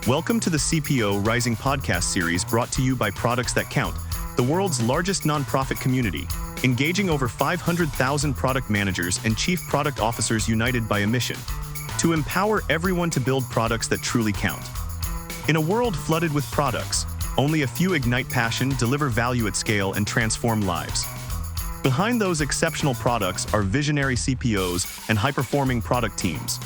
Welcome to the CPO Rising podcast series brought to you by Products That Count, the world's largest nonprofit community, engaging over 500,000 product managers and chief product officers united by a mission to empower everyone to build products that truly count. In a world flooded with products, only a few ignite passion, deliver value at scale, and transform lives. Behind those exceptional products are visionary CPOs and high-performing product teams.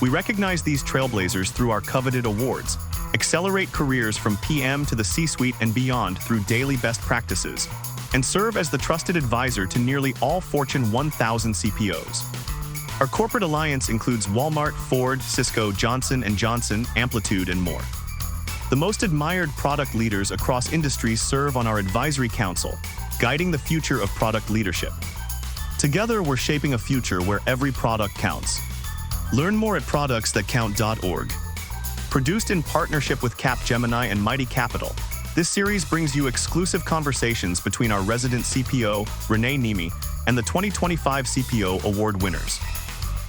We recognize these trailblazers through our coveted awards, accelerate careers from PM to the C-suite and beyond through daily best practices, and serve as the trusted advisor to nearly all Fortune 1000 CPOs. Our corporate alliance includes Walmart, Ford, Cisco, Johnson & Johnson, Amplitude, and more. The most admired product leaders across industries serve on our advisory council, guiding the future of product leadership. Together, we're shaping a future where every product counts. Learn more at productsthatcount.org. Produced in partnership with Capgemini and Mighty Capital, this series brings you exclusive conversations between our resident CPO, Renee Niemi, and the 2025 CPO Award winners.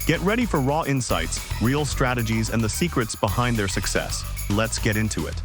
Get ready for raw insights, real strategies, and the secrets behind their success. Let's get into it.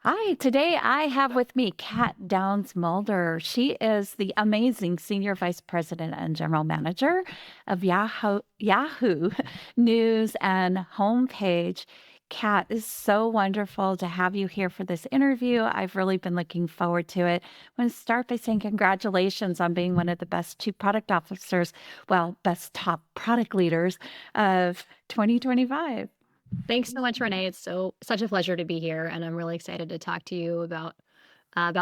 Hi, today I have with me Kat Downs-Mulder. She is the amazing Senior Vice President and General Manager of Yahoo News and Homepage. Kat, it's so wonderful to have you here for this interview. I've really been looking forward to it. I want to start by saying congratulations on being one of the best chief product officers, best top product leaders of 2025. Thanks so much, Renee. It's such a pleasure to be here, and I'm really excited to talk to you about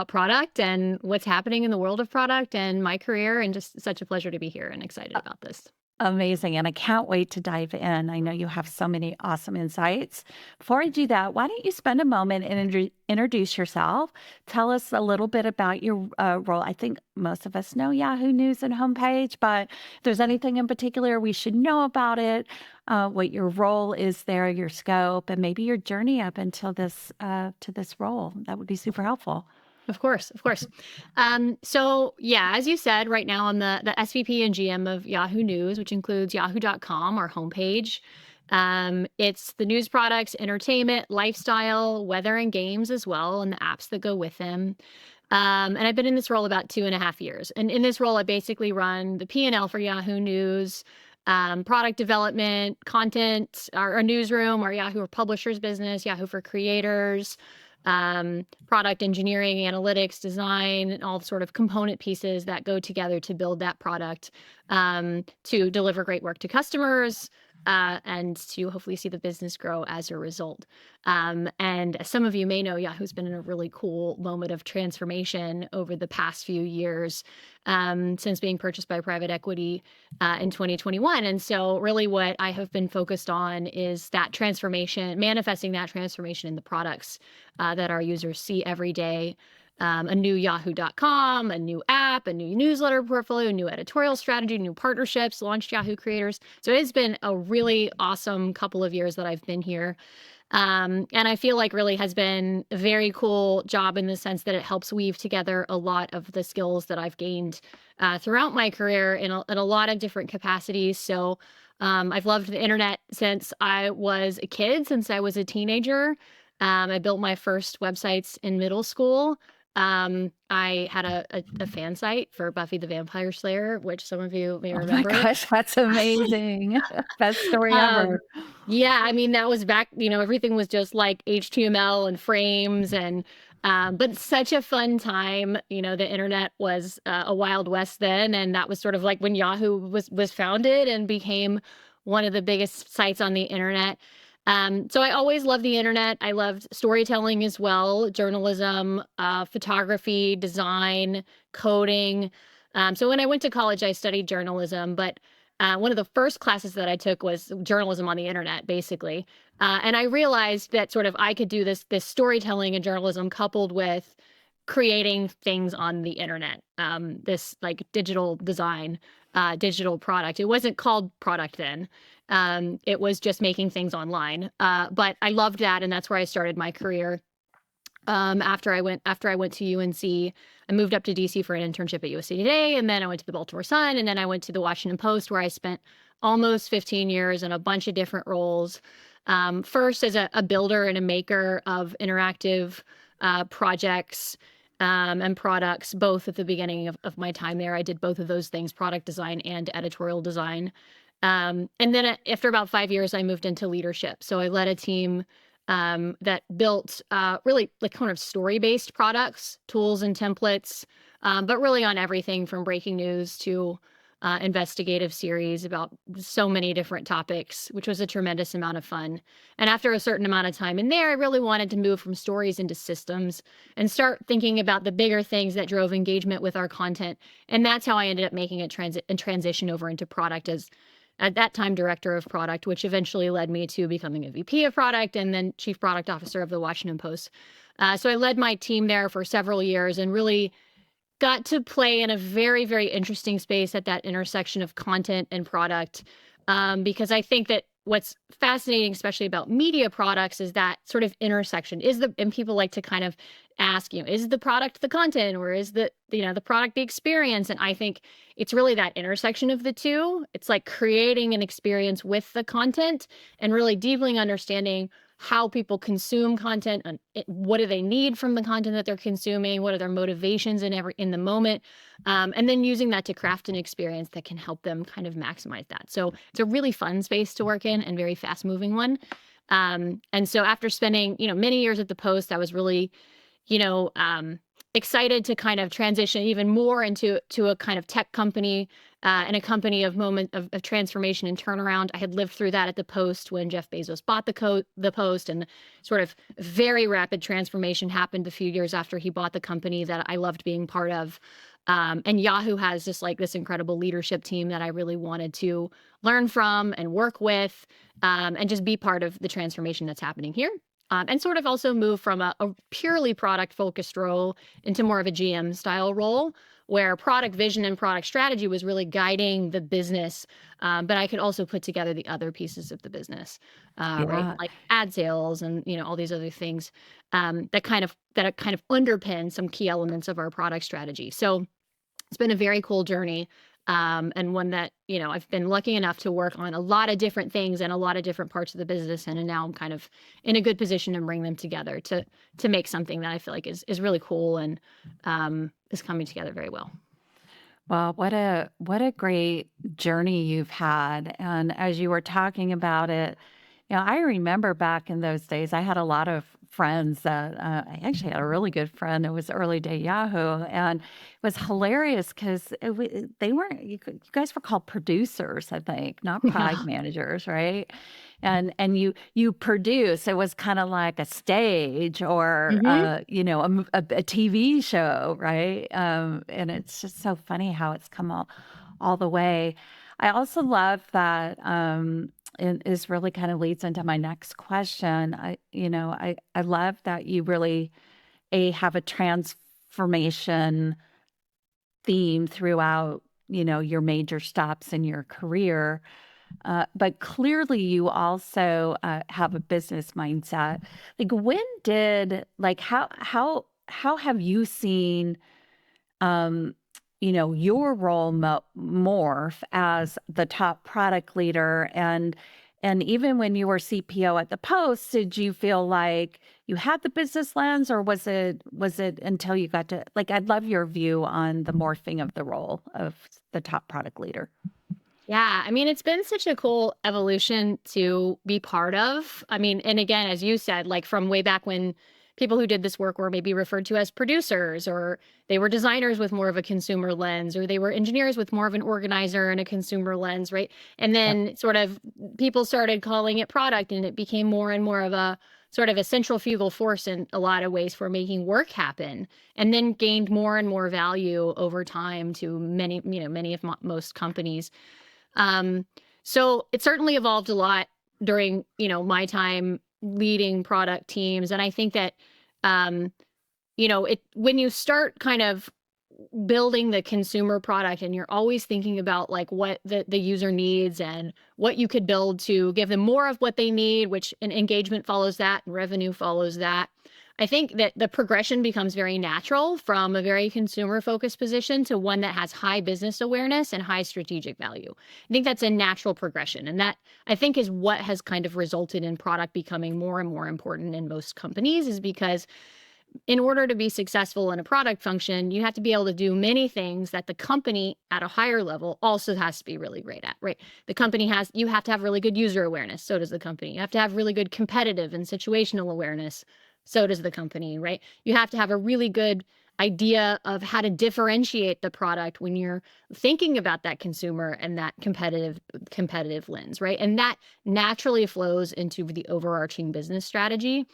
product and what's happening in the world of product and my career, and just such a pleasure to be here and excited about this. Amazing. And I can't wait to dive in. I know you have so many awesome insights. Before I do that, why don't you spend a moment and introduce yourself? Tell us a little bit about your role. I think most of us know Yahoo News and Homepage, but if there's anything in particular we should know about it, what your role is there, your scope, and maybe your journey up until this to this role, that would be super helpful. Of course. As you said, right now I'm the SVP and GM of Yahoo News, which includes yahoo.com, our homepage. It's the news products, entertainment, lifestyle, weather, and games as well, and the apps that go with them. And I've been in this role about 2.5 years. And in this role, I basically run the P&L for Yahoo News, product development, content, our newsroom, our Yahoo Publishers business, Yahoo for Creators, product engineering, analytics, design, and all sort of component pieces that go together to build that product, to deliver great work to customers, and to hopefully see the business grow as a result. And as some of you may know, Yahoo's been in a really cool moment of transformation over the past few years, since being purchased by private equity in 2021. And so really what I have been focused on is that transformation, manifesting that transformation in the products that our users see every day. A new yahoo.com, a new app, a new newsletter portfolio, a new editorial strategy, new partnerships, launched Yahoo Creators. So it's been a really awesome couple of years that I've been here. And I feel like really has been a very cool job in the sense that it helps weave together a lot of the skills that I've gained throughout my career in a lot of different capacities. So I've loved the internet since I was a kid, since I was a teenager. I built my first websites in middle school. I had a fan site for Buffy the Vampire Slayer, which some of you may remember. Oh my gosh, that's amazing. Best story ever. Yeah, I mean, that was back, everything was just like HTML and frames but such a fun time. The internet was a Wild West then, and that was sort of like when Yahoo was founded and became one of the biggest sites on the internet. So I always loved the internet. I loved storytelling as well, journalism, photography, design, coding. So when I went to college, I studied journalism, but one of the first classes that I took was journalism on the internet, basically. And I realized that sort of I could do this storytelling and journalism coupled with creating things on the internet, this like digital design, digital product. It wasn't called product then. It was just making things online. But I loved that, and that's where I started my career. After I went to UNC, I moved up to DC for an internship at USA Today, and then I went to the Baltimore Sun, and then I went to the Washington Post, where I spent almost 15 years in a bunch of different roles. First as a builder and a maker of interactive projects and products, both at the beginning of my time there. I did both of those things, product design and editorial design. And then after about 5 years, I moved into leadership. So I led a team that built really like kind of story-based products, tools and templates, but really on everything from breaking news to investigative series about so many different topics, which was a tremendous amount of fun. And after a certain amount of time in there, I really wanted to move from stories into systems and start thinking about the bigger things that drove engagement with our content. And that's how I ended up making a transition over into product as at that time director of product, which eventually led me to becoming a VP of product and then chief product officer of the Washington Post. So I led my team there for several years and really got to play in a very, very interesting space at that intersection of content and product. Because I think that what's fascinating, especially about media products, is that sort of intersection. And people like to kind of ask, is the product the content, or is the product the experience? And I think it's really that intersection of the two. It's like creating an experience with the content and really deeply understanding how people consume content and what do they need from the content that they're consuming, what are their motivations in the moment, and then using that to craft an experience that can help them kind of maximize that. So it's a really fun space to work in and very fast moving one. And so after spending many years at the Post, I was really excited to kind of transition even more into a kind of tech company and a company of transformation and turnaround. I had lived through that at the Post when Jeff Bezos bought the Post, and sort of very rapid transformation happened a few years after he bought the company that I loved being part of. And Yahoo has just like this incredible leadership team that I really wanted to learn from and work with, and just be part of the transformation that's happening here. And sort of also move from a purely product-focused role into more of a GM-style role, where product vision and product strategy was really guiding the business, but I could also put together the other pieces of the business, right? Yeah. Like ad sales and all these other things that kind of underpin some key elements of our product strategy. So it's been a very cool journey. And one that, I've been lucky enough to work on a lot of different things and a lot of different parts of the business. And now I'm kind of in a good position to bring them together to make something that I feel like is really cool and is coming together very well. Well, what a great journey you've had. And as you were talking about it, I remember back in those days, I had a lot of friends that I actually had a really good friend. It was early day Yahoo, and it was hilarious because they weren't. You guys were called producers, I think, not product Yeah. managers, right? And you produce. It was kind of like a stage or Hmm. a TV show, right? And it's just so funny how it's come all the way. I also love that. It is really kind of leads into my next question. I love that you really have a transformation theme throughout, your major stops in your career. But clearly you also have a business mindset. Like how have you seen your role morph as the top product leader, and even when you were CPO at the Post, did you feel like you had the business lens, or was it until you got to, like, I'd love your view on the morphing of the role of the top product leader. Yeah, I mean, it's been such a cool evolution to be part of. I mean, and again, as you said, like from way back when people who did this work were maybe referred to as producers, or they were designers with more of a consumer lens, or they were engineers with more of an organizer and a consumer lens, right? And Yep. then sort of people started calling it product, and it became more and more of a sort of a centrifugal force in a lot of ways for making work happen, and then gained more and more value over time to many of most companies. Um, so it certainly evolved a lot during, my time leading product teams. And I think that, when you start kind of building the consumer product and you're always thinking about like what the user needs and what you could build to give them more of what they need, which an engagement follows that and revenue follows that. I think that the progression becomes very natural from a very consumer-focused position to one that has high business awareness and high strategic value. I think that's a natural progression, and that, I think, is what has kind of resulted in product becoming more and more important in most companies, is because in order to be successful in a product function, you have to be able to do many things that the company at a higher level also has to be really great at, right? You have to have really good user awareness. So does the company. You have to have really good competitive and situational awareness. So does the company, right? You have to have a really good idea of how to differentiate the product when you're thinking about that consumer and that competitive lens, right? And that naturally flows into the overarching business strategy.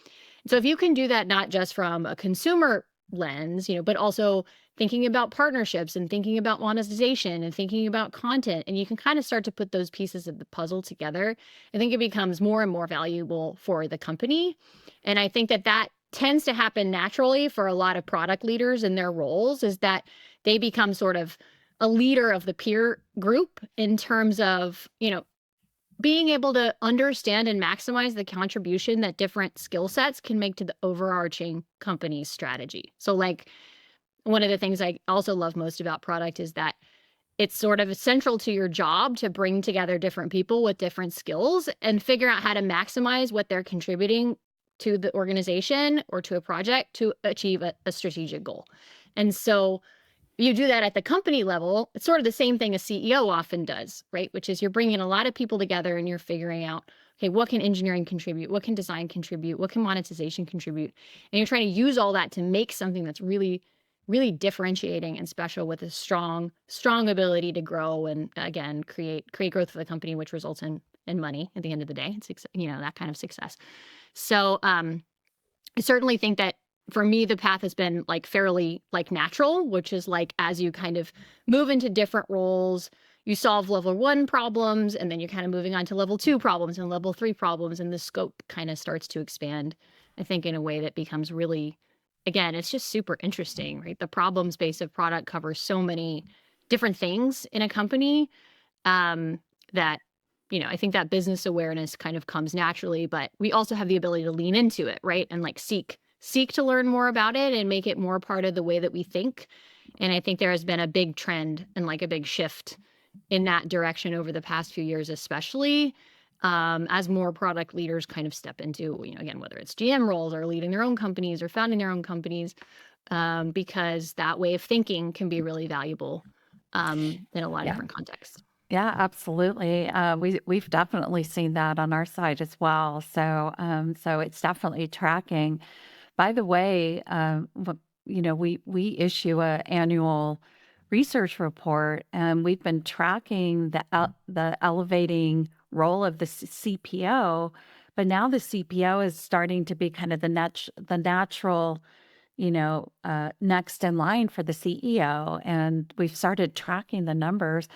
So if you can do that not just from a consumer lens, but also thinking about partnerships and thinking about monetization and thinking about content, and you can kind of start to put those pieces of the puzzle together, I think it becomes more and more valuable for the company. And I think that tends to happen naturally for a lot of product leaders in their roles, is that they become sort of a leader of the peer group in terms of, being able to understand and maximize the contribution that different skill sets can make to the overarching company's strategy. So like, one of the things I also love most about product is that it's sort of essential to your job to bring together different people with different skills and figure out how to maximize what they're contributing to the organization or to a project to achieve a strategic goal. And so you do that at the company level. It's sort of the same thing a CEO often does, right? Which is you're bringing a lot of people together and you're figuring out, okay, what can engineering contribute? What can design contribute? What can monetization contribute? And you're trying to use all that to make something that's really, really differentiating and special, with a strong ability to grow and, again, create growth for the company, which results in money at the end of the day. It's, that kind of success. So I certainly think that for me, the path has been fairly natural, which is as you kind of move into different roles, you solve level 1 problems, and then you're kind of moving on to level 2 problems and level 3 problems, and the scope kind of starts to expand, I think, in a way that becomes really, again, it's just super interesting, right? The problem space of product covers so many different things in a company, that, I think that business awareness kind of comes naturally, but we also have the ability to lean into it, right? And seek to learn more about it and make it more part of the way that we think. And I think there has been a big trend and a big shift in that direction over the past few years, especially as more product leaders kind of step into, again, whether it's GM roles or leading their own companies or founding their own companies, because that way of thinking can be really valuable in a lot of different contexts. Yeah, absolutely. We've definitely seen that on our side as well. So it's definitely tracking. By the way, we issue an annual research report, and we've been tracking the elevating role of the CPO, but now the CPO is starting to be kind of the natural, next in line for the CEO, and we've started tracking the numbers.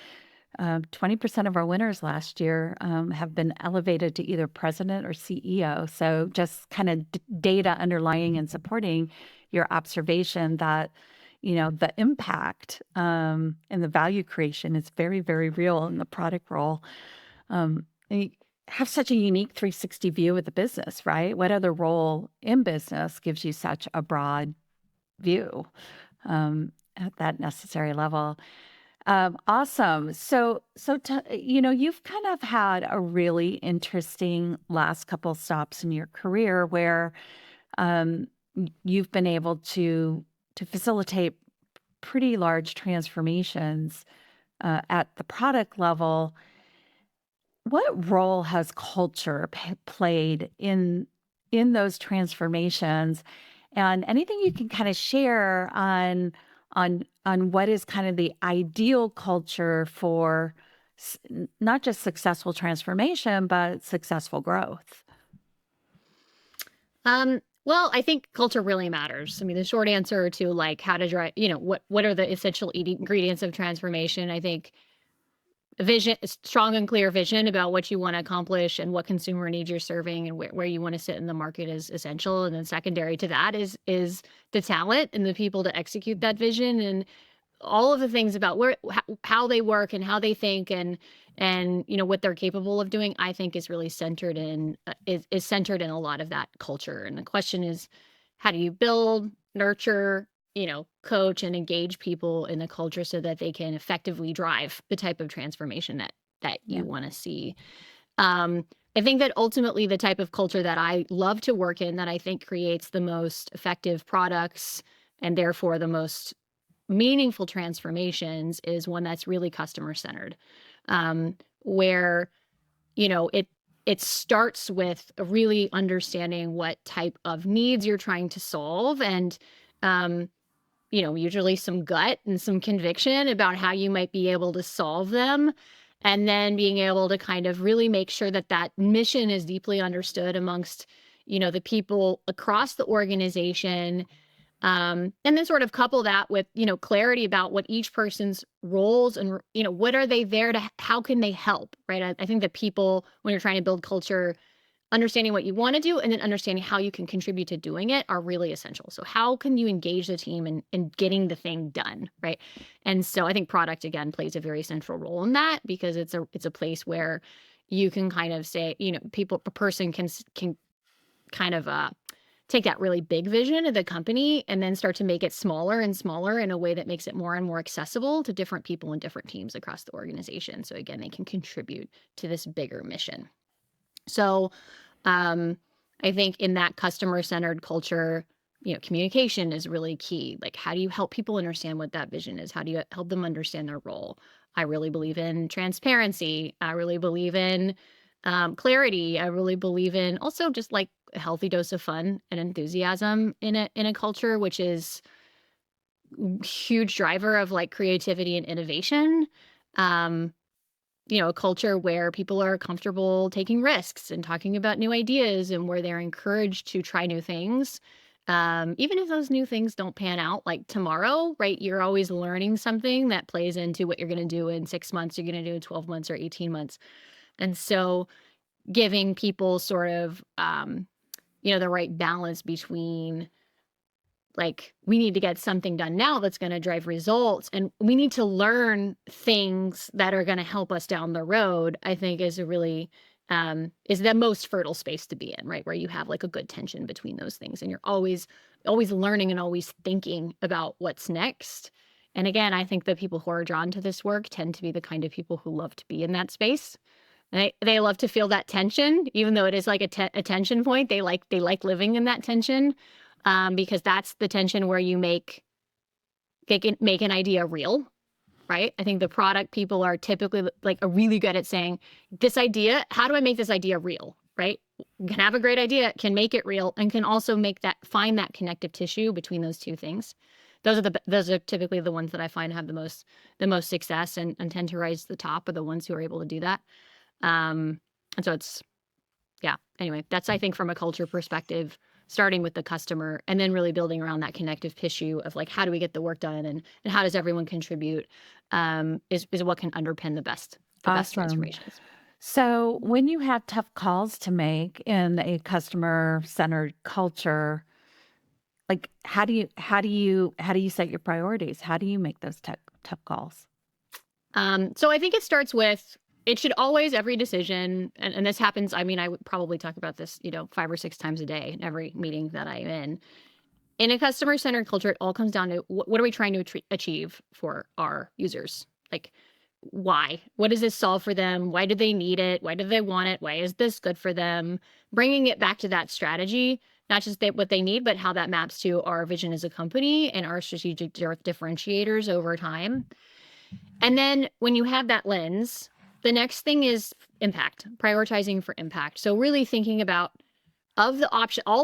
20% of our winners last year have been elevated to either president or CEO. So just kind of data underlying and supporting your observation that, the impact and the value creation is very, very real in the product role. And you have such a unique 360 view of the business, right? What other role in business gives you such a broad view at that necessary level? Awesome. So, you've kind of had a really interesting last couple stops in your career where you've been able to facilitate pretty large transformations at the product level. What role has culture played in those transformations? And anything you can kind of share on what is kind of the ideal culture for not just successful transformation, but successful growth? Well, I think culture really matters. I mean, the short answer to how to drive, what are the essential ingredients of transformation? I think strong and clear vision about what you want to accomplish and what consumer needs you're serving and where you want to sit in the market is essential. And then secondary to that is the talent and the people to execute that vision, and all of the things about how they work and how they think and what they're capable of doing, I think is really centered in is centered in a lot of that culture. And the question is, how do you build, nurture, coach and engage people in the culture so that they can effectively drive the type of transformation that Yeah. you want to see. I think that ultimately the type of culture that I love to work in, that I think creates the most effective products and therefore the most meaningful transformations, is one that's really customer centered, where it starts with really understanding what type of needs you're trying to solve, and usually some gut and some conviction about how you might be able to solve them. And then being able to kind of really make sure that that mission is deeply understood amongst, the people across the organization. And then sort of couple that with, clarity about what each person's roles and, what are they there to, how can they help, right? I think that people, when you're trying to build culture, understanding what you want to do and then understanding how you can contribute to doing it are really essential. So how can you engage the team in getting the thing done, right? And so I think product, again, plays a very central role in that, because it's a place where you can kind of say, a person can kind of take that really big vision of the company and then start to make it smaller and smaller in a way that makes it more and more accessible to different people and different teams across the organization. So again, they can contribute to this bigger mission. So I think in that customer-centered culture, communication is really key. Like, how do you help people understand what that vision is? How do you help them understand their role? I really believe in transparency. I really believe in clarity. I really believe in also just like a healthy dose of fun and enthusiasm in a culture, which is huge driver of like creativity and innovation. Um, a culture where people are comfortable taking risks and talking about new ideas, and where they're encouraged to try new things. Even if those new things don't pan out like tomorrow, right? You're always learning something that plays into what you're going to do in 6 months, you're going to do in 12 months or 18 months. And so giving people sort of, the right balance between, like, we need to get something done now that's going to drive results, and we need to learn things that are going to help us down the road, I think is a really is the most fertile space to be in, right? Where you have like a good tension between those things, and you're always learning and always thinking about what's next. And again, I think the people who are drawn to this work tend to be the kind of people who love to be in that space. They love to feel that tension, even though it is like a tension point. They like living in that tension, because that's the tension where you make an idea real, right? I think the product people are typically like are really good at saying, this idea, how do I make this idea real, right? You can have a great idea, can make it real, and can also find that connective tissue between those two things. Those are typically the ones that I find have the most success and tend to rise to the top, are the ones who are able to do that. And so anyway, that's, I think, from a culture perspective, starting with the customer and then really building around that connective tissue of like, how do we get the work done, and how does everyone contribute, is what can underpin the best Awesome. transformations. So when you have tough calls to make in a customer-centered culture, like how do you set your priorities? How do you make those tough calls? So I think it starts with, it should always, every decision, and this happens, I mean, I would probably talk about this, 5 or 6 times a day in every meeting that I'm in. In a customer-centered culture, it all comes down to what are we trying to achieve for our users? Like, why? What does this solve for them? Why do they need it? Why do they want it? Why is this good for them? Bringing it back to that strategy, not just what they need, but how that maps to our vision as a company and our strategic differentiators over time. And then when you have that lens, the next thing is impact, prioritizing for impact. So really thinking about, all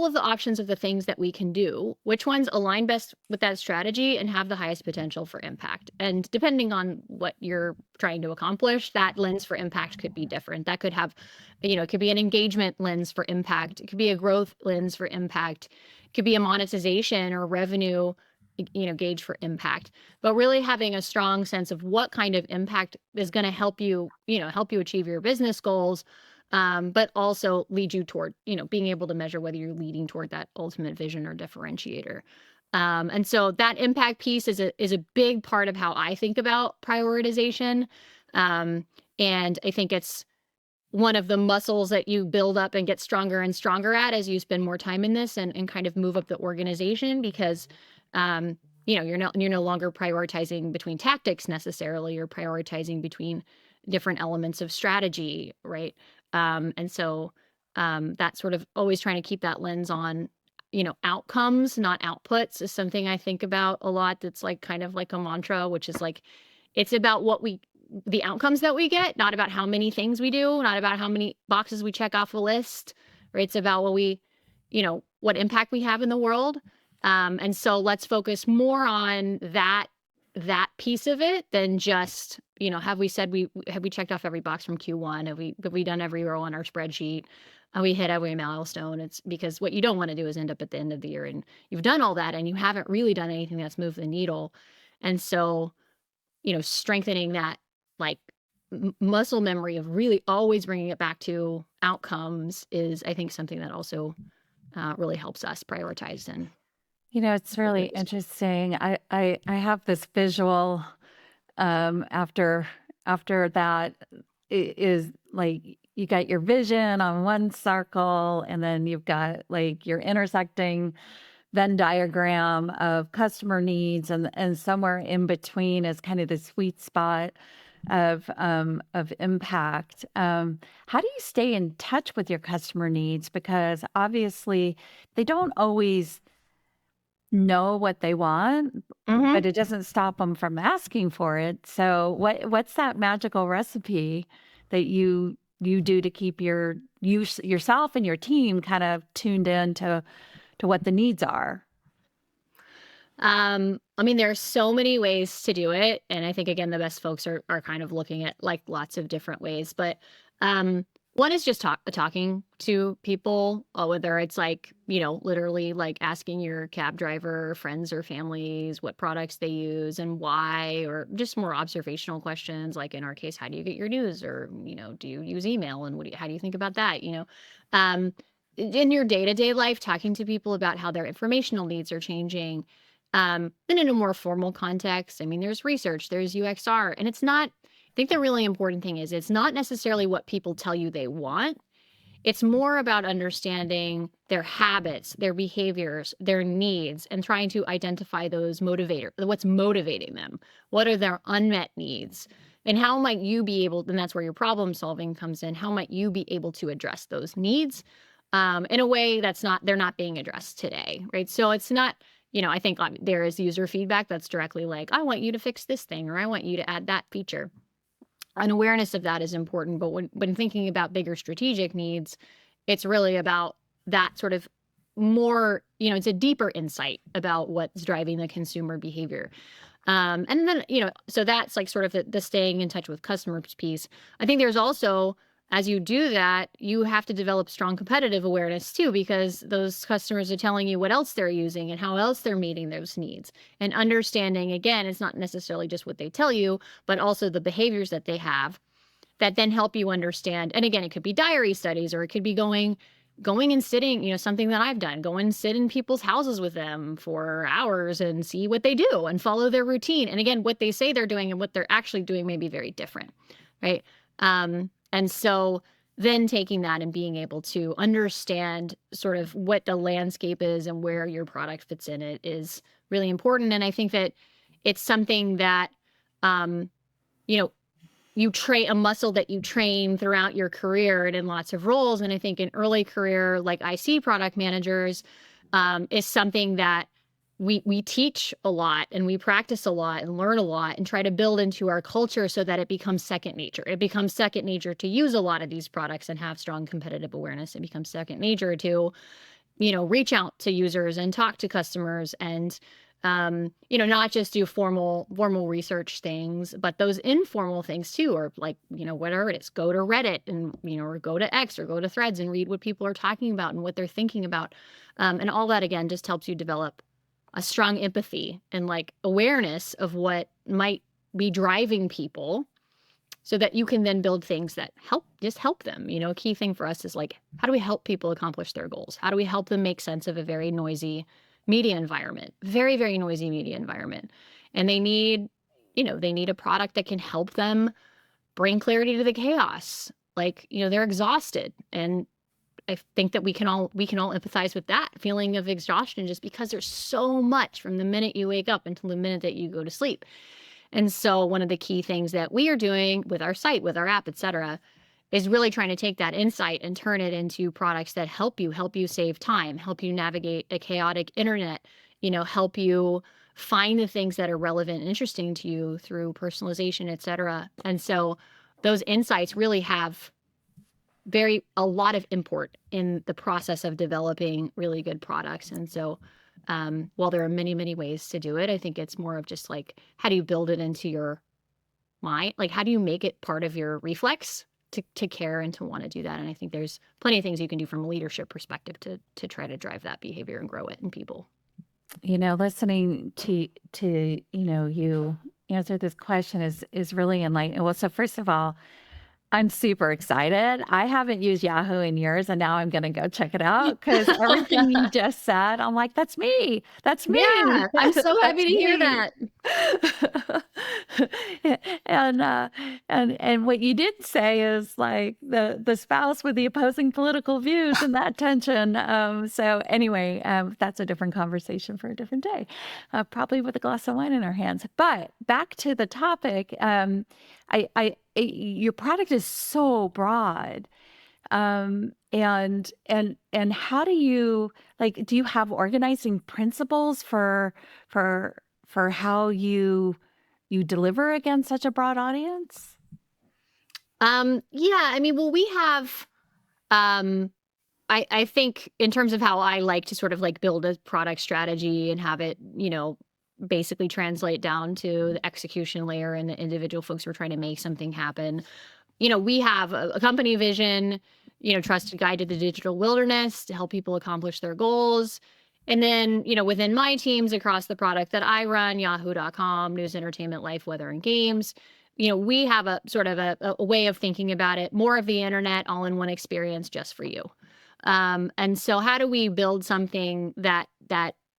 of the options of the things that we can do, which ones align best with that strategy and have the highest potential for impact. And depending on what you're trying to accomplish, that lens for impact could be different. That could have, it could be an engagement lens for impact. It could be a growth lens for impact. It could be a monetization or revenue, gauge for impact. But really having a strong sense of what kind of impact is going to help you achieve your business goals, but also lead you toward, being able to measure whether you're leading toward that ultimate vision or differentiator. And so that impact piece is a big part of how I think about prioritization. And I think it's one of the muscles that you build up and get stronger and stronger at as you spend more time in this and kind of move up the organization, because you're no longer prioritizing between tactics necessarily. You're prioritizing between different elements of strategy, right? And so that sort of always trying to keep that lens on, outcomes, not outputs, is something I think about a lot. That's like kind of like a mantra, which is like, it's about the outcomes that we get, not about how many things we do, not about how many boxes we check off a list, right? It's about what impact we have in the world. And so let's focus more on that piece of it than just, have we checked off every box from Q1? Have we done every row on our spreadsheet? Have we hit every milestone? It's because what you don't want to do is end up at the end of the year and you've done all that and you haven't really done anything that's moved the needle. And so, strengthening that like muscle memory of really always bringing it back to outcomes is, I think, something that also really helps us prioritize. And It's really interesting. I have this visual after that is like you got your vision on one circle, and then you've got like your intersecting Venn diagram of customer needs, and somewhere in between is kind of the sweet spot of impact. How do you stay in touch with your customer needs? Because obviously they don't always know what they want, but it doesn't stop them from asking for it. So what's that magical recipe that you do to keep yourself and your team kind of tuned in to what the needs are? There are so many ways to do it. And I think, again, the best folks are kind of looking at like lots of different ways. But one is just talking to people, whether it's like, literally like asking your cab driver friends or families what products they use and why, or just more observational questions. Like in our case, how do you get your news? Or, do you use email? And how do you think about that? In your day-to-day life, talking to people about how their informational needs are changing. Then in a more formal context, there's research, there's UXR, and I think the really important thing is it's not necessarily what people tell you they want. It's more about understanding their habits, their behaviors, their needs, and trying to identify those what's motivating them. What are their unmet needs? And how might you be able, and that's where your problem solving comes in, how might you be able to address those needs in a way they're not being addressed today, right? So it's not, I think there is user feedback that's directly like, I want you to fix this thing, or I want you to add that feature. An awareness of that is important. But when thinking about bigger strategic needs, it's really about that sort of more, it's a deeper insight about what's driving the consumer behavior. And then, so that's like sort of the staying in touch with customers piece. I think there's also, as you do that, you have to develop strong competitive awareness too, because those customers are telling you what else they're using and how else they're meeting those needs. And understanding, again, it's not necessarily just what they tell you, but also the behaviors that they have that then help you understand. And again, it could be diary studies, or it could be going and sitting, something that I've done, go and sit in people's houses with them for hours and see what they do and follow their routine. And again, what they say they're doing and what they're actually doing may be very different, right? And so then taking that and being able to understand sort of what the landscape is and where your product fits in it is really important. And I think that it's something that, you train a muscle that you train throughout your career and in lots of roles. And I think in early career, like IC product managers, is something that we teach a lot and we practice a lot and learn a lot and try to build into our culture so that it becomes second nature. It becomes second nature to use a lot of these products and have strong competitive awareness. It becomes second nature to, reach out to users and talk to customers and, not just do formal research things, but those informal things too, or like, whatever it is, go to Reddit and, or go to X or go to Threads and read what people are talking about and what they're thinking about. And all that, again, just helps you develop a strong empathy and like awareness of what might be driving people so that you can then build things that help them. A key thing for us is like, how do we help people accomplish their goals? How do we help them make sense of a very noisy media environment, very, very noisy media environment? And they need a product that can help them bring clarity to the chaos, like, they're exhausted. And I think that we can all empathize with that feeling of exhaustion, just because there's so much from the minute you wake up until the minute that you go to sleep. And so one of the key things that we are doing with our site, with our app, et cetera, is really trying to take that insight and turn it into products that help you save time, help you navigate a chaotic internet, help you find the things that are relevant and interesting to you through personalization, et cetera. And so those insights really have a lot of import in the process of developing really good products. And so while there are many, many ways to do it, I think it's more of just like, how do you build it into your mind? Like, how do you make it part of your reflex to care and to want to do that? And I think there's plenty of things you can do from a leadership perspective to try to drive that behavior and grow it in people. Listening to you answer this question is really enlightening. Well, so first of all, I'm super excited. I haven't used Yahoo in years, and now I'm going to go check it out, because everything you just said, I'm like, that's me. That's me. Yeah, I'm so happy to hear me. that. And what you did say is like the spouse with the opposing political views and that tension. So anyway, that's a different conversation for a different day, probably with a glass of wine in our hands. But back to the topic, your product is so broad. And how do you have organizing principles for how you deliver against such a broad audience? Yeah, I mean, well, we have, I think in terms of how I like to sort of like build a product strategy and have it, basically translate down to the execution layer and the individual folks who are trying to make something happen. We have a company vision, trusted guide to the digital wilderness to help people accomplish their goals. And then, within my teams across the product that I run, Yahoo.com, news, entertainment, life, weather, and games, we have a sort of a way of thinking about it, more of the internet, all in one experience just for you. And so how do we build something that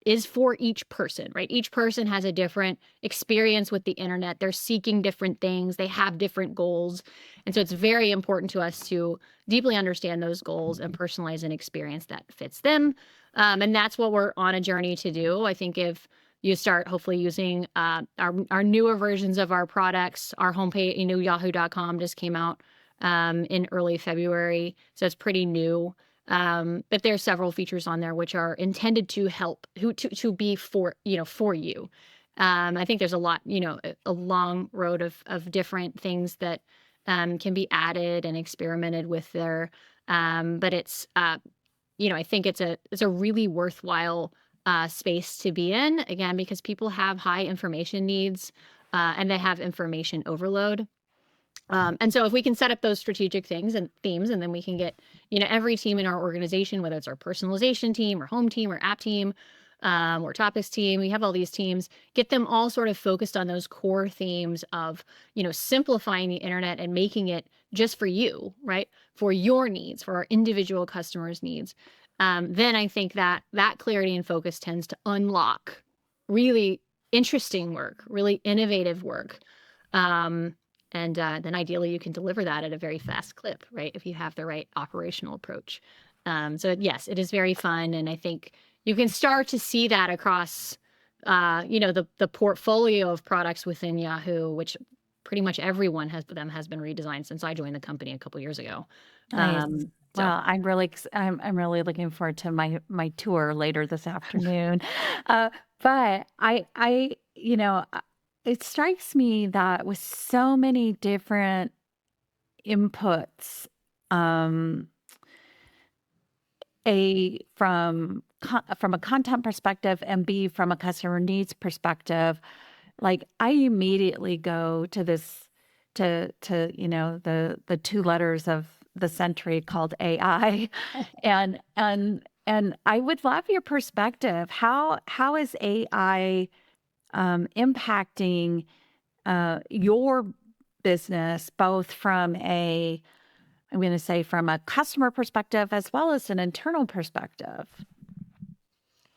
is for each person, right? Each person has a different experience with the internet. They're seeking different things. They have different goals. And so it's very important to us to deeply understand those goals and personalize an experience that fits them. And that's what we're on a journey to do. I think if you start hopefully using our newer versions of our products, our homepage, Yahoo.com just came out in early February. So it's pretty new. But there are several features on there which are intended to help to be for you. I think there's a lot, a long road of different things that can be added and experimented with there. But it's I think it's a really worthwhile space to be in, again, because people have high information needs and they have information overload. And so if we can set up those strategic things and themes, and then we can get, every team in our organization, whether it's our personalization team or home team or app team or topics team, we have all these teams, get them all sort of focused on those core themes of, simplifying the internet and making it just for you, right? For your needs, for our individual customers' needs. Then I think that clarity and focus tends to unlock really interesting work, really innovative work. And then ideally you can deliver that at a very fast clip, right? If you have the right operational approach. So yes, it is very fun. And I think you can start to see that across, the portfolio of products within Yahoo, which pretty much everyone has been redesigned since I joined the company a couple years ago. Nice. Well, I'm really looking forward to my tour later this afternoon. But it strikes me that with so many different inputs, from a content perspective, and B, from a customer needs perspective, like I immediately go to this to the two letters of the century called AI, and I would love your perspective. How is AI impacting your business, both from I'm going to say from a customer perspective as well as an internal perspective?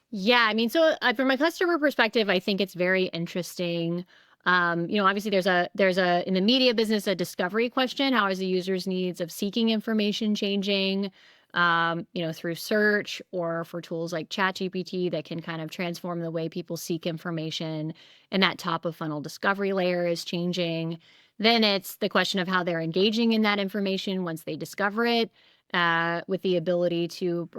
Yeah, I mean, so from a customer perspective, I think it's very interesting. Obviously there's a in the media business, a discovery question. How is the user's needs of seeking information changing? Through search or for tools like ChatGPT that can kind of transform the way people seek information, and that top of funnel discovery layer is changing. Then it's the question of how they're engaging in that information once they discover it, with the ability to,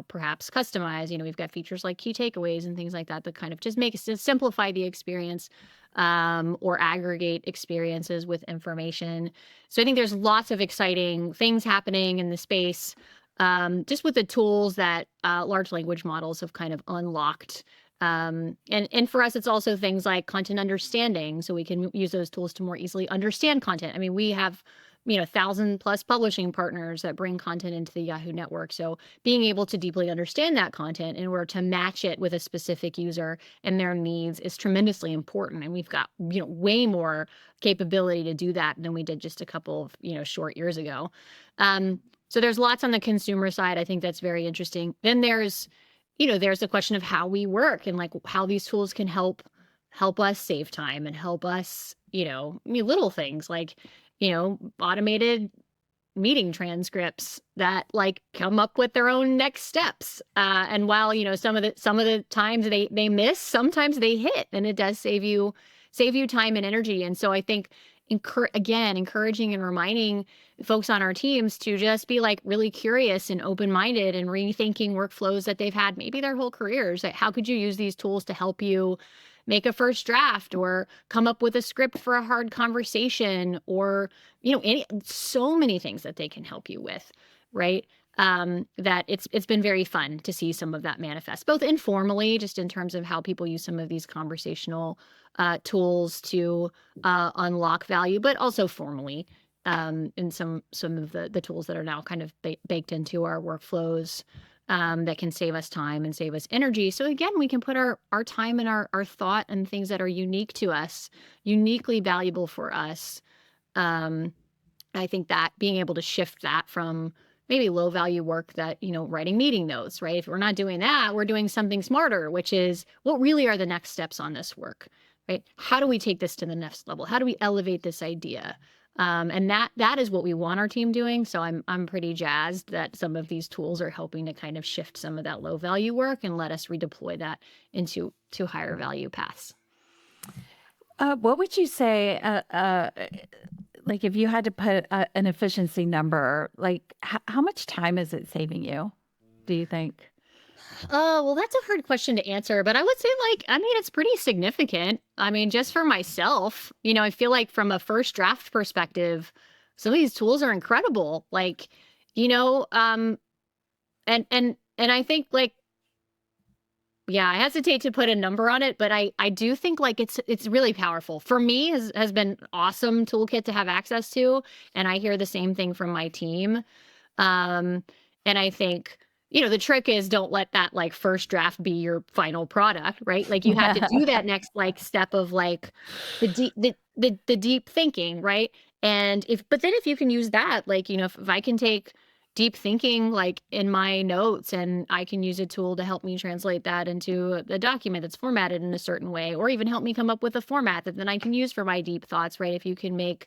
perhaps customize. We've got features like key takeaways and things like that that kind of just simplify the experience, or aggregate experiences with information. So I think there's lots of exciting things happening in the space, just with the tools that large language models have kind of unlocked. And for us, it's also things like content understanding, so we can use those tools to more easily understand content. I mean, we have 1,000+ publishing partners that bring content into the Yahoo network. So being able to deeply understand that content in order to match it with a specific user and their needs is tremendously important. And we've got way more capability to do that than we did just a couple of short years ago. So there's lots on the consumer side. I think that's very interesting. Then there's the question of how we work and like how these tools can help us save time and help us, little things like, automated meeting transcripts that like come up with their own next steps. And while, some of the times they miss, sometimes they hit, and it does save you time and energy. And so I think encouraging and reminding folks on our teams to just be like really curious and open-minded and rethinking workflows that they've had maybe their whole careers. Like, how could you use these tools to help you make a first draft or come up with a script for a hard conversation, or so many things that they can help you with, right? That it's been very fun to see some of that manifest, both informally, just in terms of how people use some of these conversational tools to unlock value, but also formally, in some of the tools that are now kind of baked into our workflows, that can save us time and save us energy. So again, we can put our time and our thought and things that are unique to us, uniquely valuable for us. I think that being able to shift that from maybe low value work that, writing meeting notes, right? If we're not doing that, we're doing something smarter, which is what really are the next steps on this work, right? How do we take this to the next level? How do we elevate this idea? And that is what we want our team doing. So I'm pretty jazzed that some of these tools are helping to kind of shift some of that low value work and let us redeploy that into higher value paths. What would you say, like if you had to put an efficiency number, like how much time is it saving you, do you think? Well, that's a hard question to answer, but I would say it's pretty significant. I mean, just for myself, I feel like from a first draft perspective, some of these tools are incredible. Like, and I think yeah, I hesitate to put a number on it, but I do think like it's really powerful. For me, has been awesome toolkit to have access to, and I hear the same thing from my team. And I think, the trick is don't let that like first draft be your final product, right? Like you have to do that next like step of like the deep thinking, right? And but then if you can use that, like, if I can take deep thinking like in my notes and I can use a tool to help me translate that into a document that's formatted in a certain way, or even help me come up with a format that then I can use for my deep thoughts, right? If you can make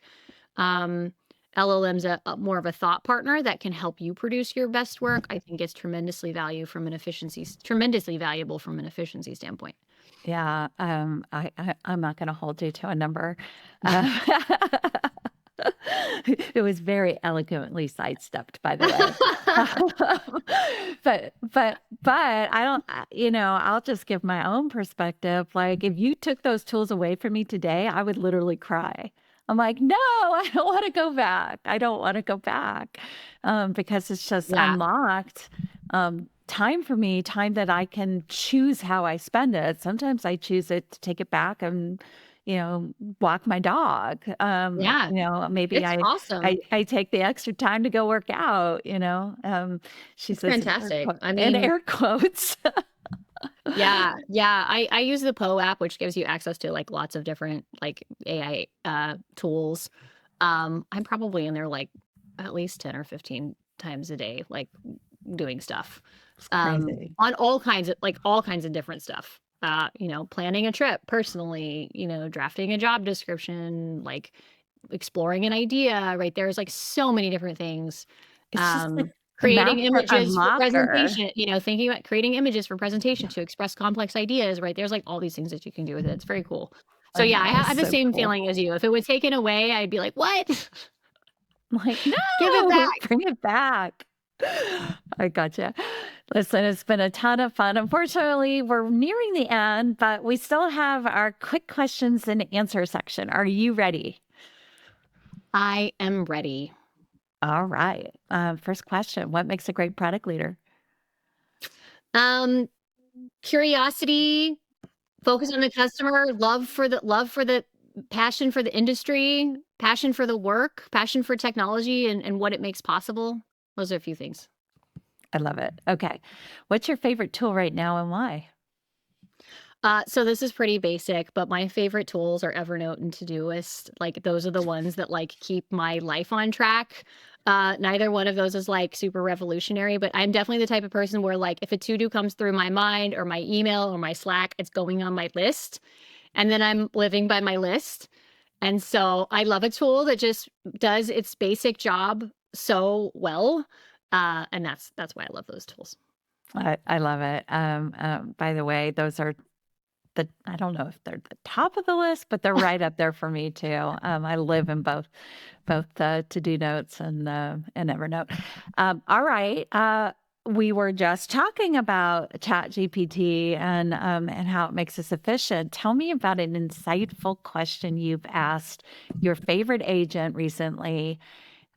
LLMs a more of a thought partner that can help you produce your best work, I think it's tremendously valuable from an efficiency standpoint. Yeah, I'm not going to hold you to a number. It was very eloquently sidestepped, by the way. But I don't, I'll just give my own perspective. Like if you took those tools away from me today, I would literally cry. I'm like, no, I don't want to go back. I don't want to go back, because it's just unlocked time for me, time that I can choose how I spend it. Sometimes I choose it to take it back and, walk my dog. Maybe It's awesome. I take the extra time to go work out, she It's says fantastic. I in mean, air quotes. yeah. I use the Poe app, which gives you access to like lots of different like AI tools. I'm probably in there like at least 10 or 15 times a day, like doing stuff, It's crazy. on all kinds of different stuff. planning a trip personally, drafting a job description, like exploring an idea, right? There's like so many different things. It's just the Creating master images for unlocker. presentation, thinking about creating images for presentation to express complex ideas, right? There's like all these things that you can do with it. It's very cool. So I yeah, know, I it's have the so same cool. feeling as you. If it was taken away, I'd be like, what? Like, Give it no, back. bring it back. I gotcha. Listen, it's been a ton of fun. Unfortunately, we're nearing the end, but we still have our quick questions and answer section. Are you ready? I am ready. All right. First question: what makes a great product leader? Curiosity, focus on the customer, love for the passion for the industry, passion for the work, passion for technology and what it makes possible. Those are a few things. I love it. Okay. What's your favorite tool right now and why? So this is pretty basic, but my favorite tools are Evernote and Todoist. Like those are the ones that like keep my life on track. Neither one of those is like super revolutionary, but I'm definitely the type of person where like if a to-do comes through my mind or my email or my Slack, it's going on my list. And then I'm living by my list. And so I love a tool that just does its basic job so well. And that's why I love those tools. I love it. By the way, those are I don't know if they're the top of the list, but they're right up there for me too. I live in both to-do notes and Evernote. All right. We were just talking about ChatGPT and how it makes us efficient. Tell me about an insightful question you've asked your favorite agent recently,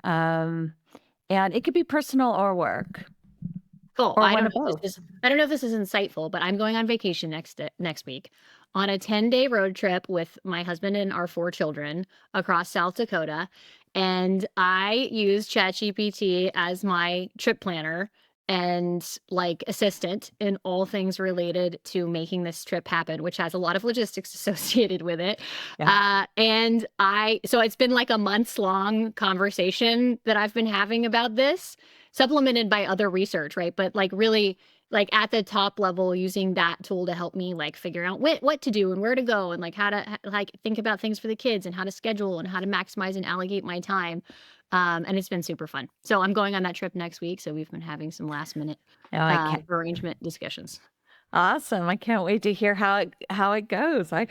and it could be personal or work Cool. or I one don't of know if both. this is insightful, but I'm going on vacation next week on a 10-day road trip with my husband and our 4 children across South Dakota. And I use ChatGPT as my trip planner and like assistant in all things related to making this trip happen, which has a lot of logistics associated with it. Yeah. So it's been like a months long conversation that I've been having about this, supplemented by other research, right? But like really like at the top level using that tool to help me like figure out what to do and where to go and like how to like think about things for the kids and how to schedule and how to maximize and allocate my time. And it's been super fun. So I'm going on that trip next week. So we've been having some last minute Oh, I can't. arrangement discussions. Awesome. I can't wait to hear how it goes. I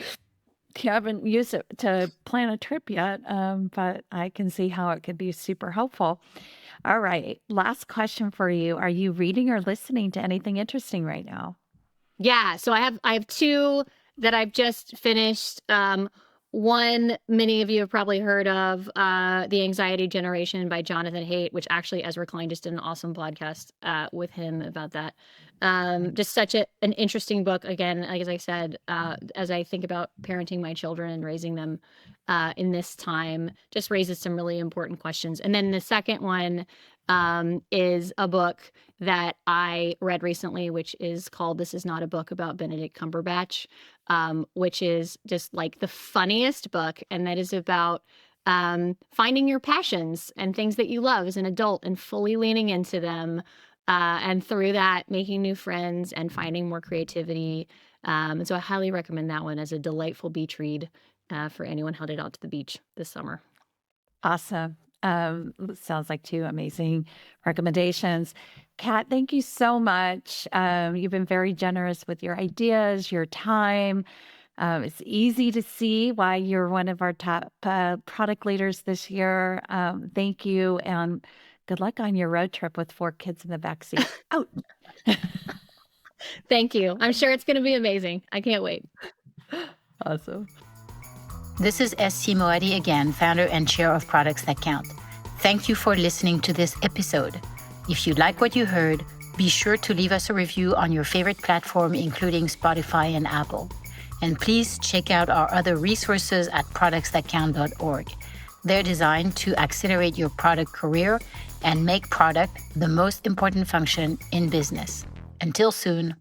haven't used it to plan a trip yet, but I can see how it could be super helpful. All right. Last question for you. Are you reading or listening to anything interesting right now? Yeah, so I have 2 that I've just finished. One many of you have probably heard of, The Anxiety Generation by Jonathan Haidt, which actually Ezra Klein just did an awesome podcast with him about that. Just such an interesting book. Again, like as I said, as I think about parenting my children and raising them in this time, just raises some really important questions. And then the second one is a book that I read recently, which is called This Is Not a Book About Benedict Cumberbatch, which is just like the funniest book. And that is about finding your passions and things that you love as an adult and fully leaning into them. And through that, making new friends and finding more creativity. And so I highly recommend that one as a delightful beach read for anyone headed out to the beach this summer. Awesome. Sounds like 2 amazing recommendations. Kat, thank you so much. You've been very generous with your ideas, your time. It's easy to see why you're one of our top product leaders this year. Thank you, and good luck on your road trip with 4 kids in the backseat. Out. Thank you. I'm sure it's going to be amazing. I can't wait. Awesome. This is SC Moadi again, founder and chair of Products That Count. Thank you for listening to this episode. If you like what you heard, be sure to leave us a review on your favorite platform, including Spotify and Apple. And please check out our other resources at productsthatcount.org. They're designed to accelerate your product career and make product the most important function in business. Until soon.